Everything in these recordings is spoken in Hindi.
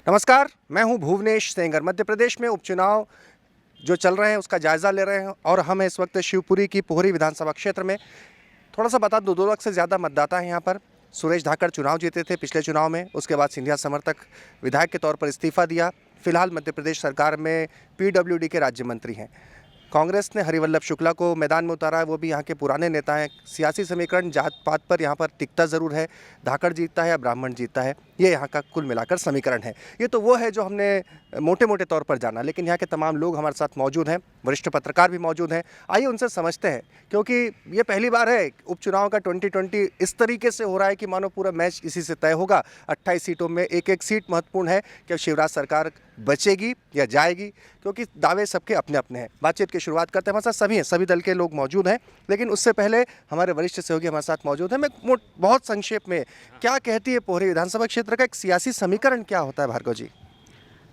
नमस्कार, मैं हूं भुवनेश सेंगर। मध्य प्रदेश में उपचुनाव जो चल रहे हैं उसका जायज़ा ले रहे हैं और हम इस वक्त शिवपुरी की पोहरी विधानसभा क्षेत्र में। थोड़ा सा बता दूं, 2 लाख से ज़्यादा मतदाता हैं यहाँ पर। सुरेश धाकड़ चुनाव जीते थे पिछले चुनाव में, उसके बाद सिंधिया समर्थक विधायक के तौर पर इस्तीफा दिया। फिलहाल मध्य प्रदेश सरकार में पीडब्ल्यूडी के राज्य मंत्री हैं। कांग्रेस ने हरिवल्लभ शुक्ला को मैदान में उतारा है, वो भी यहाँ के पुराने नेता हैं। सियासी समीकरण जात पात पर यहाँ पर टिकता ज़रूर है, धाकड़ जीतता है या ब्राह्मण जीतता है, ये यहाँ का कुल मिलाकर समीकरण है। ये तो वो है जो हमने मोटे मोटे तौर पर जाना, लेकिन यहाँ के तमाम लोग हमारे साथ मौजूद हैं, वरिष्ठ पत्रकार भी मौजूद हैं। आइए उनसे समझते हैं, क्योंकि ये पहली बार है उपचुनाव का 2020 इस तरीके से हो रहा है कि मानो पूरा मैच इसी से तय होगा। 28 सीटों में एक एक सीट महत्वपूर्ण है कि शिवराज सरकार बचेगी या जाएगी, क्योंकि दावे सबके अपने अपने हैं। बातचीत की शुरुआत करते हैं। हमारे साथ सभी हैं, सभी दल के लोग मौजूद हैं, लेकिन उससे पहले हमारे वरिष्ठ सहयोगी हमारे साथ मौजूद हैं। मैं बहुत संक्षेप में, क्या कहती है पोहरी विधानसभा क्षेत्र का एक सियासी समीकरण क्या होता है भार्गव जी?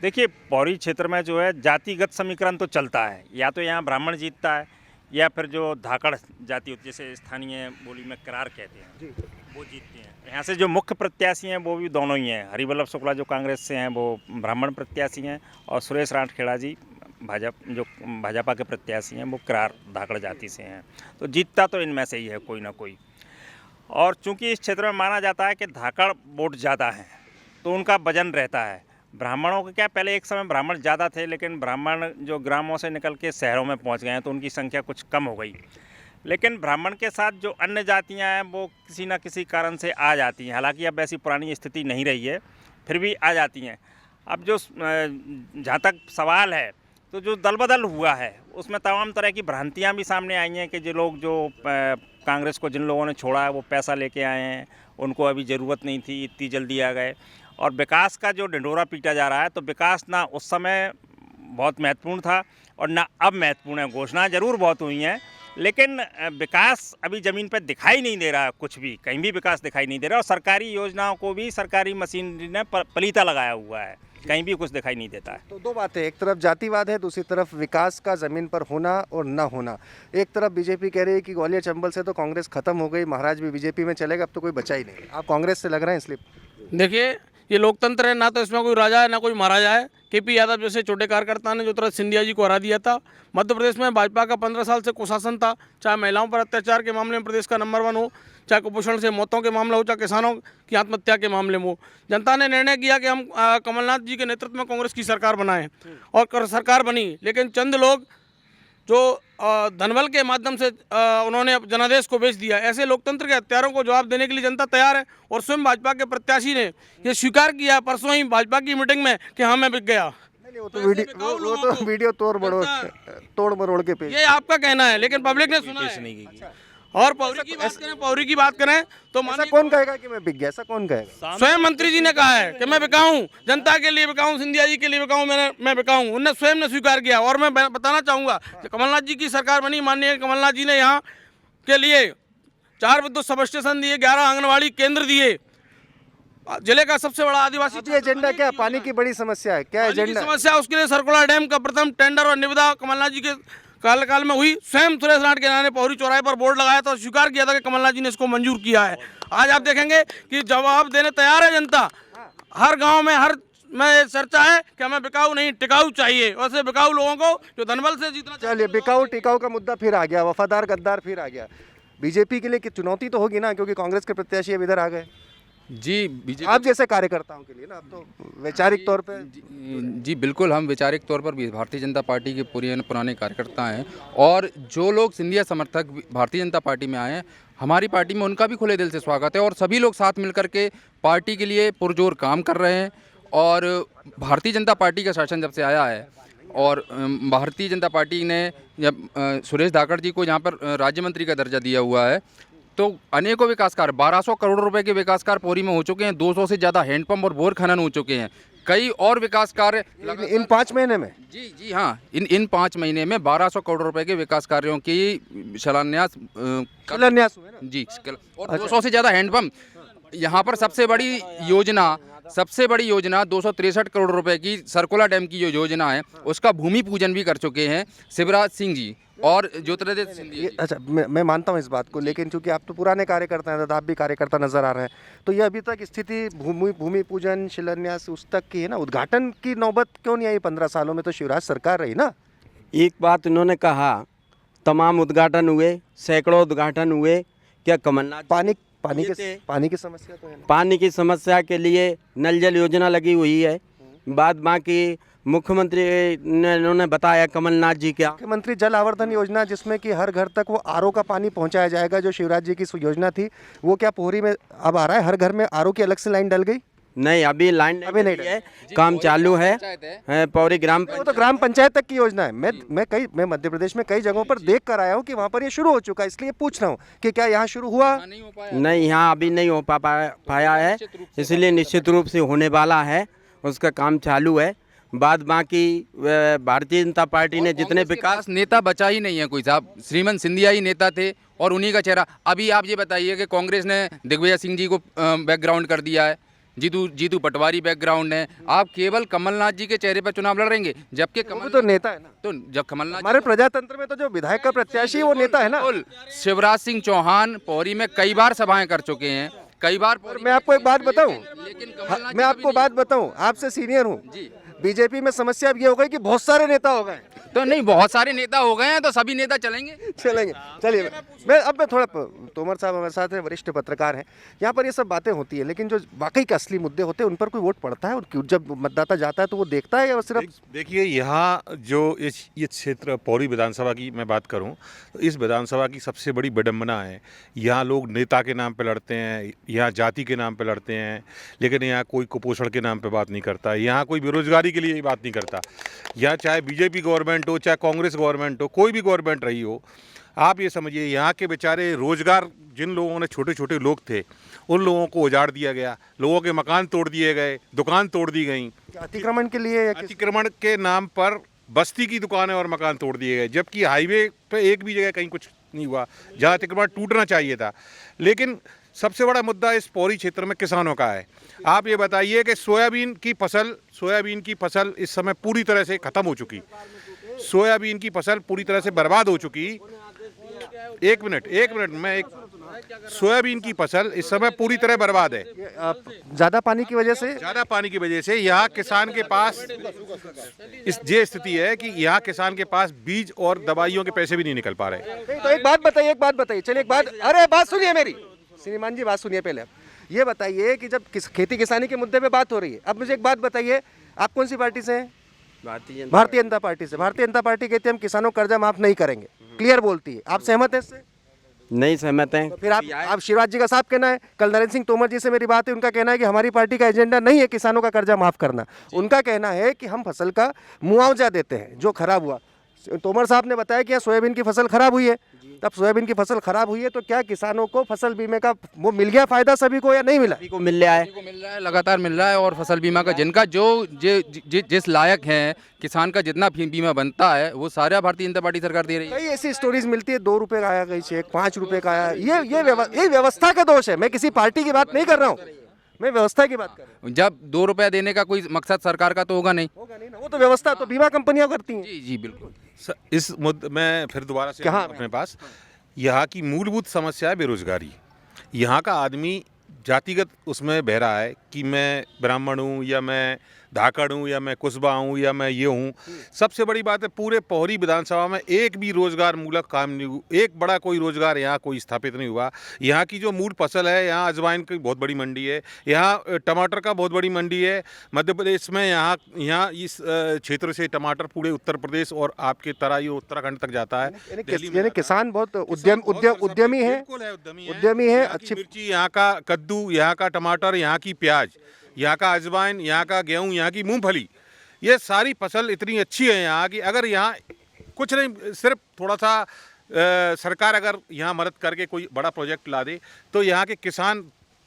देखिए, पौरी क्षेत्र में जो है जातिगत समीकरण तो चलता है, या तो यहाँ ब्राह्मण जीतता है या फिर जो धाकड़ जाति होती है, जैसे स्थानीय बोली में करार कहते हैं, वो जीतते हैं। यहाँ से जो मुख्य प्रत्याशी हैं वो भी दोनों ही हैं। हरिवल्लभ शुक्ला जो कांग्रेस से हैं वो ब्राह्मण प्रत्याशी हैं, और सुरेश राठखेड़ा जी भाजपा के प्रत्याशी हैं, वो करार धाकड़ जाति से हैं। तो जीतता तो इनमें से ही है कोई ना कोई। और चूंकि इस क्षेत्र में माना जाता है कि धाकड़ वोट ज़्यादा हैं तो उनका वजन रहता है। ब्राह्मणों के क्या, पहले एक समय ब्राह्मण ज़्यादा थे, लेकिन ब्राह्मण जो ग्रामों से निकल के शहरों में पहुंच गए हैं तो उनकी संख्या कुछ कम हो गई। लेकिन ब्राह्मण के साथ जो अन्य जातियां हैं वो किसी न किसी कारण से आ जाती हैं। हालांकि अब ऐसी पुरानी स्थिति नहीं रही है, फिर भी आ जाती हैं। अब जो जहाँ तक सवाल है, तो जो दल बदल हुआ है उसमें तमाम तरह की भ्रांतियाँ भी सामने आई हैं कि जो कांग्रेस को जिन लोगों ने छोड़ा है वो पैसा लेके आए हैं, उनको अभी ज़रूरत नहीं थी, इतनी जल्दी आ गए। और विकास का जो ढिंढोरा पीटा जा रहा है, तो विकास ना उस समय बहुत महत्वपूर्ण था और ना अब महत्वपूर्ण है। घोषणाएं जरूर बहुत हुई हैं, लेकिन विकास अभी ज़मीन पर दिखाई नहीं दे रहा, कुछ भी कहीं भी विकास दिखाई नहीं दे रहा। और सरकारी योजनाओं को भी सरकारी मशीनरी ने पलीता लगाया हुआ है, कहीं भी कुछ दिखाई नहीं देता है। तो दो बातें, एक तरफ जातिवाद है, दूसरी तरफ विकास का ज़मीन पर होना और ना होना। एक तरफ बीजेपी कह रही है कि ग्वालियर चंबल से तो कांग्रेस खत्म हो गई, महाराज भी बीजेपी में चलेगा, अब तो कोई बचा ही नहीं। आप कांग्रेस से लग रहे हैं इसलिए? देखिए, ये लोकतंत्र है, ना तो इसमें कोई राजा है ना कोई महाराजा है। केपी यादव जैसे छोटे कार्यकर्ता ने जो तरह सिंधिया जी को हरा दिया था। मध्य प्रदेश में भाजपा का 15 साल से कुशासन था, चाहे महिलाओं पर अत्याचार के मामले में प्रदेश का नंबर 1 हो, चाहे कुपोषण से मौतों के मामले हो, चाहे किसानों की आत्महत्या के मामले में हो। जनता ने निर्णय किया कि हम कमलनाथ जी के नेतृत्व में कांग्रेस की सरकार बनाएं, और सरकार बनी। लेकिन चंद लोग जो धनबल के माध्यम से उन्होंने जनादेश को बेच दिया। ऐसे लोकतंत्र के हत्यारों को जवाब देने के लिए जनता तैयार है, और स्वयं भाजपा के प्रत्याशी ने ये स्वीकार किया परसों ही भाजपा की मीटिंग में कि हाँ, मैं बिक गया। नहीं, वो तो वीडियो तोड़ मरोड़ के पेश। ये आपका कहना है, लेकिन पब्लिक ने सुना है। और पौरी की बात करें तो ऐसा कौन कहेगा कि मैं बिक गया? ऐसा कौन कहेगा? स्वयं मंत्री जी ने कहा है कि मैं बिकाऊं, जनता के लिए बिकाऊं, सिंधिया जी के लिए बिकाऊं, मैं बिकाऊं। उन्होंने स्वयं ने स्वीकार किया। और मैं बताना चाहूँगा कि कमलनाथ जी की सरकार बनी, माननीय कमलनाथ जी ने यहाँ के लिए 4 विद्युत सब स्टेशन दिए, 11 आंगनबाड़ी केंद्र दिए, जिले का सबसे बड़ा आदिवासी। एजेंडा क्या? पानी की बड़ी समस्या है, क्या एजेंडा? समस्या, उसके लिए सर्कुलर डैम का प्रथम टेंडर और निविदा कमलनाथ जी के काल में हुई। स्वयं सुरेश राठखेड़ा ने पौरी चौराहे पर बोर्ड लगाया था और स्वीकार किया था कि कमलनाथ जी ने इसको मंजूर किया है। आज आप देखेंगे कि जवाब देने तैयार है जनता। हर गांव में हर में चर्चा है कि हमें बिकाऊ नहीं टिकाऊ चाहिए। वैसे बिकाऊ लोगों को जो धनबल से जीतना। चलिए, बिकाऊ टिकाऊ का मुद्दा फिर आ गया, वफादार गद्दार फिर आ गया। बीजेपी के लिए कि चुनौती तो होगी ना, क्योंकि कांग्रेस के प्रत्याशी अब इधर आ गए। जी, बीजेपी आप जैसे कार्यकर्ताओं के लिए ना, अब तो वैचारिक तौर पे जी बिल्कुल, हम वैचारिक तौर पर भी भारतीय जनता पार्टी के पुराने कार्यकर्ता हैं, और जो लोग सिंधिया समर्थक भारतीय जनता पार्टी में आए हैं, हमारी पार्टी में उनका भी खुले दिल से स्वागत है। और सभी लोग साथ मिलकर के पार्टी के लिए पुरजोर काम कर रहे हैं। और भारतीय जनता पार्टी का शासन जब से आया है, और भारतीय जनता पार्टी ने जब सुरेश धाकड़ जी को यहाँ पर राज्य मंत्री का दर्जा दिया हुआ है, तो अनेकों विकास कार्य, 1200 करोड़ रुपए के विकास कार्य पौरी में हो चुके हैं। 200 से ज़्यादा हैंडपंप और बोर खनन हो चुके हैं। कई और विकास कार्य इन 5 महीने में। जी हाँ, इन 5 महीने में 1200 करोड़ रुपए के विकास कार्यों की शिलान्यास हुए ना जी, और 200 से ज़्यादा हैंडपंप। यहाँ पर सबसे बड़ी योजना सबसे बड़ी योजना 263 करोड़ रुपए की सरकोला डैम की जो योजना है उसका भूमि पूजन भी कर चुके हैं शिवराज सिंह जी और ज्योतिरादित्य सिंधिया जी। अच्छा, मैं मानता हूँ इस बात को, लेकिन चूंकि आप तो पुराने कार्यकर्ता हैं, आप भी कार्यकर्ता नजर आ रहे हैं, तो ये अभी तक स्थिति भूमि पूजन शिलान्यास उस तक की है ना, उद्घाटन की नौबत क्यों नहीं आई? 15 सालों में तो शिवराज सरकार रही ना। एक बात उन्होंने कहा, तमाम उद्घाटन हुए, सैकड़ों उद्घाटन हुए, क्या कमलनाथ पानी की समस्या तो है ना। पानी की समस्या के लिए नल जल योजना लगी हुई है। बाद बाकी मुख्यमंत्री ने उन्होंने बताया, कमलनाथ जी क्या मुख्यमंत्री जल आवर्धन योजना, जिसमें कि हर घर तक वो आरओ का पानी पहुंचाया जाएगा, जो शिवराज जी की योजना थी, वो क्या पोहरी में अब आ रहा है? हर घर में आरओ की अलग से लाइन डल गई? नहीं, अभी लाइन अभी नहीं डली है, काम चालू है पौरी ग्राम वो तो ग्राम पंचायत तक की योजना है। मैं मध्य प्रदेश में कई जगहों पर देख कर आया हूँ कि वहाँ पर ये शुरू हो चुका है, इसलिए पूछ रहा हूँ कि क्या यहाँ शुरू हुआ? नहीं, यहाँ अभी नहीं हो पाया है, इसलिए निश्चित रूप से होने वाला है, उसका काम चालू है। बाद बाकी भारतीय जनता पार्टी ने जितने विकास नेता बचा ही नहीं है कोई साहब, श्रीमंत सिंधिया ही नेता थे और उन्हीं का चेहरा। अभी आप ये बताइए कि कांग्रेस ने दिग्विजय सिंह जी को बैकग्राउंड कर दिया है, जीतू पटवारी बैकग्राउंड है, आप केवल कमलनाथ जी के चेहरे पर चुनाव लड़ेंगे, जबकि वो तो नेता है ना। तो जब कमलनाथ हमारे प्रजातंत्र में तो जो विधायक का प्रत्याशी है वो नेता है ना। शिवराज सिंह चौहान पौरी में कई बार सभाएं कर चुके हैं, कई बार। मैं आपको एक बात बताऊं, लेकिन मैं आपको बात बताऊं, आपसे सीनियर हूं, बीजेपी में समस्या अब ये हो गई कि बहुत सारे नेता हो गए। तो नहीं, बहुत सारे नेता हो गए हैं तो सभी नेता चलेंगे। चलिए, मैं थोड़ा, तोमर साहब हमारे साथ हैं, वरिष्ठ पत्रकार हैं। यहाँ पर ये सब बातें होती है, लेकिन जो वाकई के असली मुद्दे होते हैं उन पर कोई वोट पड़ता है? उनकी जब मतदाता जाता है तो वो देखता है या सिर्फ? देखिए, यहाँ जो ये क्षेत्र पौरी विधानसभा की मैं बात करूँ तो इस विधानसभा की सबसे बड़ी विडम्बना है, यहाँ लोग नेता के नाम पर लड़ते हैं, यहाँ जाति के नाम पर लड़ते हैं, लेकिन यहाँ कोई कुपोषण के नाम पर बात नहीं करता, यहाँ कोई बेरोजगारी के लिए बात नहीं करता। यहाँ चाहे बीजेपी गवर्नमेंट हो, चाहे कांग्रेस गवर्नमेंट हो, कोई भी गवर्नमेंट रही हो, आप ये समझिए यहाँ के बेचारे रोजगार, जिन लोगों ने छोटे छोटे लोग थे उन लोगों को उजाड़ दिया गया, लोगों के मकान तोड़ दिए गए, दुकान तोड़ दी गई अतिक्रमण के लिए या अतिक्रमण के नाम पर बस्ती की दुकानें और मकान तोड़ दिए गए, जबकि हाईवे पे एक भी जगह कहीं कुछ नहीं हुआ जहाँ अतिक्रमण टूटना चाहिए था। लेकिन सबसे बड़ा मुद्दा इस पौरी क्षेत्र में किसानों का है। आप ये बताइए कि सोयाबीन की फसल इस समय पूरी तरह से खत्म हो चुकी, सोयाबीन की फसल पूरी तरह से बर्बाद हो चुकी। एक मिनट सोयाबीन की फसल इस समय पूरी तरह बर्बाद है। ज्यादा पानी की वजह से यहाँ किसान के पास ये स्थिति है कि यहाँ किसान के पास बीज और दवाइयों के पैसे भी नहीं निकल पा रहे। तो एक बात बताइए, चलिए अरे बात सुनिए मेरी, श्रीमान जी बात सुनिए। पहले ये बताइए कि जब खेती किसानी के मुद्दे पे बात हो रही है, अब मुझे एक बात बताइए, आप कौन सी पार्टी से हैं? भारतीय जनता पार्टी से। भारतीय जनता पार्टी कहती है हम किसानों का कर्जा माफ नहीं करेंगे, क्लियर बोलती है। आप सहमत हैं इससे? नहीं सहमत हैं। तो फिर आप शिवराज जी का साफ कहना है, कल नरेंद्र सिंह तोमर जी से मेरी बात है, उनका कहना है कि हमारी पार्टी का एजेंडा नहीं है किसानों का कर्जा माफ करना। उनका कहना है कि हम फसल का मुआवजा देते हैं जो खराब हुआ। तोमर साहब ने बताया कि सोयाबीन की फसल खराब हुई है, तब सोयाबीन की फसल खराब हुई है तो क्या किसानों को फसल बीमे का वो मिल गया फायदा सभी को या नहीं मिला? सभी को मिल रहा है, लगातार मिल रहा है। और फसल बीमा का जिनका जिस लायक है, किसान का जितना बीमा बनता है वो सारा भारतीय जनता पार्टी सरकार दे रही है। कई ऐसी स्टोरीज मिलती है, 2 रुपए का आया कहीं चेक, 5 रुपए का आया। ये व्यवस्था का दोष है। मैं किसी पार्टी की बात नहीं कर रहा हूँ, मैं व्यवस्था की बात कर रहा हूँ। जब 2 रुपया देने का कोई मकसद सरकार का तो होगा नहीं ना, वो तो व्यवस्था तो बीमा कंपनियां करती हैं। जी बिल्कुल। इस मुद्दे में फिर दोबारा से अपने पास यहाँ की मूलभूत समस्या है बेरोजगारी। यहाँ का आदमी जातिगत उसमें बह रहा है कि मैं ब्राह्मण हूँ या मैं धाकड़ हूँ या मैं कुस्बा हूँ या मैं ये हूँ। सबसे बड़ी बात है, पूरे पौरी विधानसभा में एक भी रोजगार मूलक काम नहीं हुआ, एक बड़ा कोई रोजगार यहाँ कोई स्थापित नहीं हुआ। यहाँ की जो मूल फसल है, यहाँ अजवाइन की बहुत बड़ी मंडी है, यहाँ टमाटर का बहुत बड़ी मंडी है। मध्य प्रदेश में यहाँ इस क्षेत्र से टमाटर पूरे उत्तर प्रदेश और आपके तराई उत्तराखंड तक जाता है। यानी किसान बहुत उद्यमी है। अच्छी मिर्ची, यहाँ का कद्दू, यहाँ का टमाटर, यहाँ की प्याज, यहाँ का अजवाइन, यहाँ का गेहूँ, यहाँ की मूंगफली, ये सारी फसल इतनी अच्छी है यहाँ की। अगर यहाँ कुछ नहीं, सिर्फ थोड़ा सा सरकार अगर यहाँ मदद करके कोई बड़ा प्रोजेक्ट ला दे तो यहाँ के किसान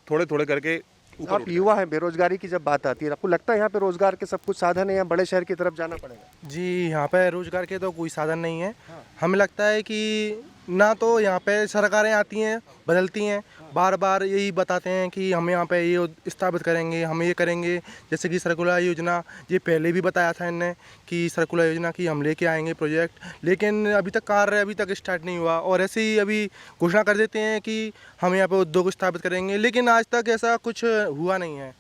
थोड़े थोड़े करके ऊपर। आप युवा हैं, बेरोजगारी की जब बात आती है, आपको लगता है यहाँ पे रोजगार के सब कुछ साधन है या बड़े शहर की तरफ जाना पड़ेगा? जी, यहाँ पे रोजगार के तो कोई साधन नहीं है। हमें लगता है कि ना तो यहाँ पे सरकारें आती हैं बदलती हैं, बार बार यही बताते हैं कि हम यहाँ पे ये स्थापित करेंगे, हम ये करेंगे। जैसे कि सर्कुलर योजना, ये पहले भी बताया था इनने कि सर्कुलर योजना की हम लेके आएंगे प्रोजेक्ट, लेकिन अभी तक कार्य अभी तक स्टार्ट नहीं हुआ। और ऐसे ही अभी घोषणा कर देते हैं कि हम यहाँ पे उद्योग स्थापित करेंगे, लेकिन आज तक ऐसा कुछ हुआ नहीं है।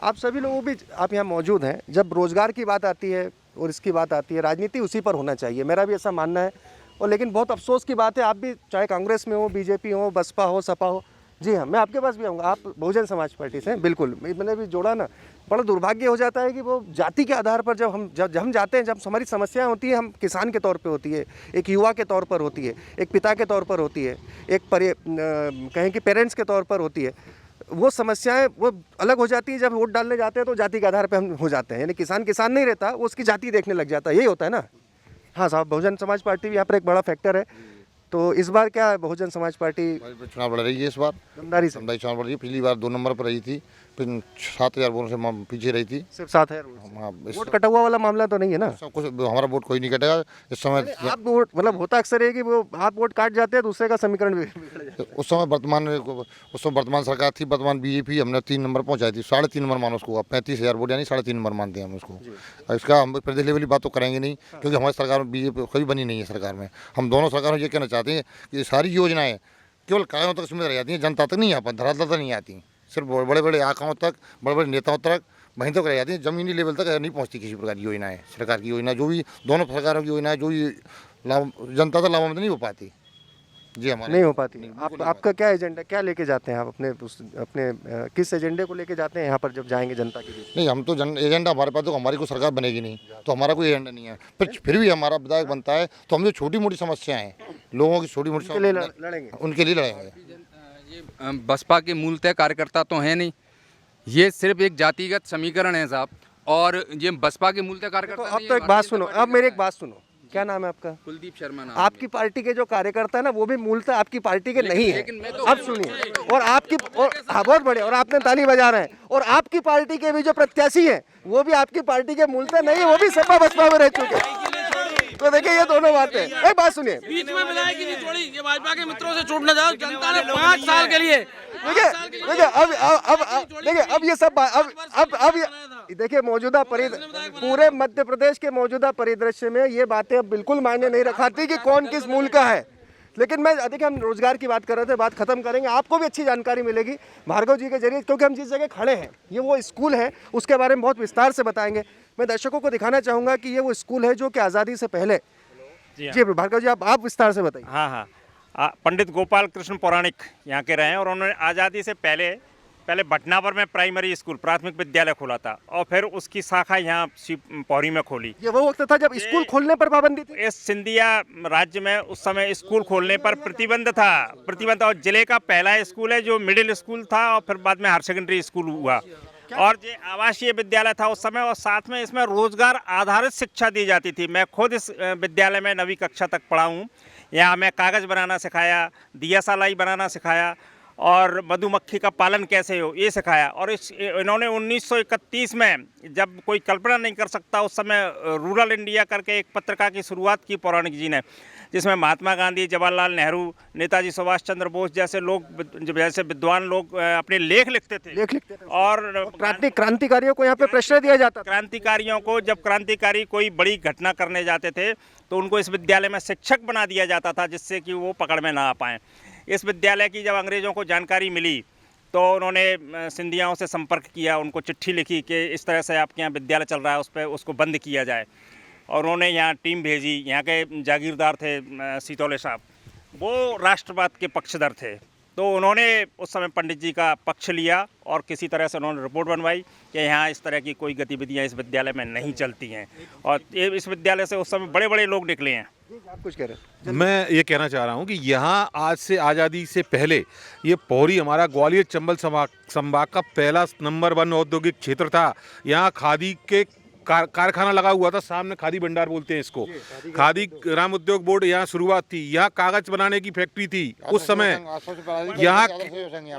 आप सभी लोगों भी आप यहाँ मौजूद हैं, जब रोजगार की बात आती है और इसकी बात आती है, राजनीति उसी पर होना चाहिए, मेरा भी ऐसा मानना है। और लेकिन बहुत अफसोस की बात है, आप भी चाहे कांग्रेस में हो, बीजेपी हो, बसपा हो, सपा हो, जी हाँ, मैं आपके पास भी आऊँगा, आप बहुजन समाज पार्टी से हैं, बिल्कुल मैंने भी जोड़ा ना। बड़ा दुर्भाग्य हो जाता है कि वो जाति के आधार पर जब हम जाते हैं, जब हमारी समस्याएं होती है, हम किसान के तौर पे होती है, एक युवा के तौर पर होती है, एक पिता के तौर पर होती है, एक कहें कि पेरेंट्स के तौर पर होती है, वो समस्याएं वो अलग हो जाती है। जब वोट डालने जाते हैं तो जाति के आधार पे हम हो जाते हैं, यानी किसान नहीं रहता, वो उसकी जाति देखने लग जाता है, यही होता है ना। हाँ साहब, बहुजन समाज पार्टी भी यहाँ पर एक बड़ा फैक्टर है। तो इस बार क्या बहुजन समाज पार्टी चुनाव लड़ रही है? इस बार दमदारी से दमदारी चुनाव लड़ रही है। पिछली बार 2 नंबर पर रही थी, फिर 7000 वोटों से पीछे रही थी। सिर्फ 7 है। हाँ, वोट कटा हुआ वाला मामला तो नहीं है ना? सब कुछ हमारा वोट कोई नहीं कटेगा इस समय। आप वोट मतलब होता अक्सर है कि वो आप वोट काट जाते हैं, दूसरे का समीकरण बिगड़ जाता है। उस समय वर्तमान सरकार थी, वर्तमान बीजेपी, हमने 3 नंबर पहुंचाई थी, 3.5 नंबर मानो उसको। 35,000 वोट यानी 3.5 नंबर मानते हैं हम उसको। इसका हम प्रदेश लेवल की बात तो करेंगे नहीं, क्योंकि हमारी सरकार में बीजेपी कभी बनी नहीं है। सरकार में हम दोनों सरकारों ये कहना चाहते हैं कि सारी योजनाएं केवल कागजों तक सीमित रह जाती हैं, जनता तक नहीं आ पाती, धरातल तक नहीं आती। सिर्फ बड़े बड़े आंकड़ों तक, बड़े बड़े नेताओं तक, वहीं तक रह जाती हैं, जमीनी लेवल तक नहीं पहुंचती किसी प्रकार की योजनाएं। सरकार की योजना जो भी, दोनों सरकारों की योजनाएं जो भी जनता तक लाभान्वित नहीं हो पाती। जी हमारे नहीं हो पाती। आपका क्या एजेंडा, क्या लेके जाते हैं आप अपने किस एजेंडे को लेके जाते हैं यहाँ पर जब जाएंगे जनता के बीच? नहीं, हम तो एजेंडा हमारे पास, तो हमारी कोई सरकार बनेगी नहीं तो हमारा कोई एजेंडा नहीं है। फिर भी हमारा विधायक बनता है तो हम जो छोटी मोटी समस्याएं हैं, लोगों की छोटी मोटी लड़ेंगे, उनके लिए लड़ेंगे। ये बसपा के मूलतः कार्यकर्ता तो हैं नहीं, ये सिर्फ एक जातिगत समीकरण है साहब। और ये बसपा के मूलतः कार्यकर्ता अब तो एक बात सुनो, अब मेरी एक बात सुनो, क्या नाम है आपका? कुलदीप शर्मा नाम। आपकी पार्टी के जो कार्यकर्ता है ना, वो भी मूलतः आपकी पार्टी के नहीं है। अब सुनिए, और आपकी हाँ, बहुत बढ़िया, और आपने ताली बजा रहे हैं। और आपकी पार्टी के भी जो प्रत्याशी हैं, वो भी आपकी पार्टी के मूलतः नहीं है, वो भी सपा बसपा में रह चुके हैं। तो देखिए, ये दोनों बातें। एक बात सुनिए, बीच में मिलाए कि नहीं छोड़ी, ये भाजपा के मित्रों से छूट न जाओ। जनता ने 5 साल के लिए देखिए अब ये सब अब देखिए, मौजूदा पूरे मध्य प्रदेश के मौजूदा परिदृश्य में ये बातें अब बिल्कुल मायने नहीं रखाती कि कौन किस मूल का है। लेकिन मैं देखिए, हम रोजगार की बात कर रहे थे, बात खत्म करेंगे, आपको भी अच्छी जानकारी मिलेगी भार्गव जी के जरिए, क्योंकि हम जिस जगह खड़े हैं ये वो स्कूल है, उसके बारे में बहुत विस्तार से बताएंगे। मैं दर्शकों को दिखाना चाहूँगा कि ये वो स्कूल है जो कि आज़ादी से पहले। जी भार्गव जी, आप विस्तार से बताइए। हाँ, पंडित गोपाल कृष्ण पौराणिक यहाँ के रहे हैं, और उन्होंने आज़ादी से पहले भटनावर में प्राइमरी स्कूल, प्राथमिक विद्यालय खोला था, और फिर उसकी शाखा यहाँ पौरी में खोली। ये वो वक्त था जब स्कूल खोलने पर पाबंदी थी? इस सिंधिया राज्य में उस समय स्कूल खोलने पर प्रतिबंध था। और जिले का पहला स्कूल है जो मिडिल स्कूल था, और फिर बाद में हायर सेकेंडरी स्कूल हुआ, और ये आवासीय विद्यालय था उस समय। और साथ में इसमें रोजगार आधारित शिक्षा दी जाती थी। मैं खुद इस विद्यालय में 9वीं कक्षा तक पढ़ा हूँ। यहाँ हमें कागज़ बनाना सिखाया, दिया सलाई बनाना सिखाया, और मधुमक्खी का पालन कैसे हो ये सिखाया। और इन्होंने 1931 में, जब कोई कल्पना नहीं कर सकता, उस समय रूरल इंडिया करके एक पत्रिका की शुरुआत की पौराणिक जी ने, जिसमें महात्मा गांधी, जवाहरलाल नेहरू, नेताजी सुभाष चंद्र बोस जैसे विद्वान लोग अपने लेख लिखते थे। और क्रांतिकारियों को यहाँ पे प्रश्रय दिया जाता था। क्रांतिकारियों को, जब क्रांतिकारी कोई बड़ी घटना करने जाते थे तो उनको इस विद्यालय में शिक्षक बना दिया जाता था, जिससे कि वो पकड़ में ना आ पाएँ। इस विद्यालय की जब अंग्रेज़ों को जानकारी मिली तो उन्होंने सिंधियाओं से संपर्क किया, उनको चिट्ठी लिखी कि इस तरह से आपके यहाँ विद्यालय चल रहा है, उसको बंद किया जाए। और उन्होंने यहाँ टीम भेजी। यहाँ के जागीरदार थे सीतौले साहब, वो राष्ट्रवाद के पक्षधर थे, तो उन्होंने उस समय पंडित जी का पक्ष लिया और किसी तरह से उन्होंने रिपोर्ट बनवाई कि यहाँ इस तरह की कोई गतिविधियाँ इस विद्यालय में नहीं चलती हैं। और इस विद्यालय से उस समय बड़े बड़े लोग निकले हैं। आप कुछ कह रहे हैं? मैं ये कहना चाह रहा हूँ कि यहाँ आज से आज़ादी से पहले ये पौरी हमारा ग्वालियर चंबल संभाग का पहला नंबर 1 औद्योगिक क्षेत्र था। यहाँ खादी के कारखाना लगा हुआ था, सामने खादी भंडार बोलते हैं इसको, खादी ग्राम उद्योग बोर्ड यहाँ शुरुआत थी। यहाँ कागज बनाने की फैक्ट्री थी उस समय। यहाँ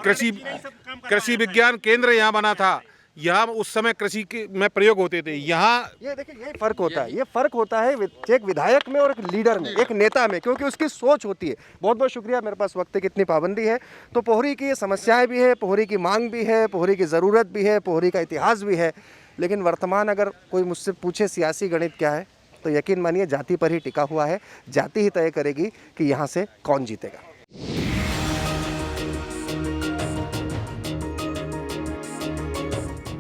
कृषि विज्ञान केंद्र यहाँ बना था। यहाँ उस समय कृषि के में प्रयोग होते थे। यहाँ ये देखिए, यही फर्क होता है, ये फर्क होता है एक विधायक में और एक लीडर में, एक नेता में, क्योंकि उसकी सोच होती है। बहुत बहुत शुक्रिया, मेरे पास वक्त की इतनी पाबंदी है। तो पोहरी की ये समस्याएं भी है, पोहरी की मांग भी है, पोहरी की ज़रूरत भी है, पोहरी का इतिहास भी है। लेकिन वर्तमान अगर कोई मुझसे पूछे सियासी गणित क्या है, तो यकीन मानिए जाति पर ही टिका हुआ है। जाति ही तय करेगी कि यहाँ से कौन जीतेगा।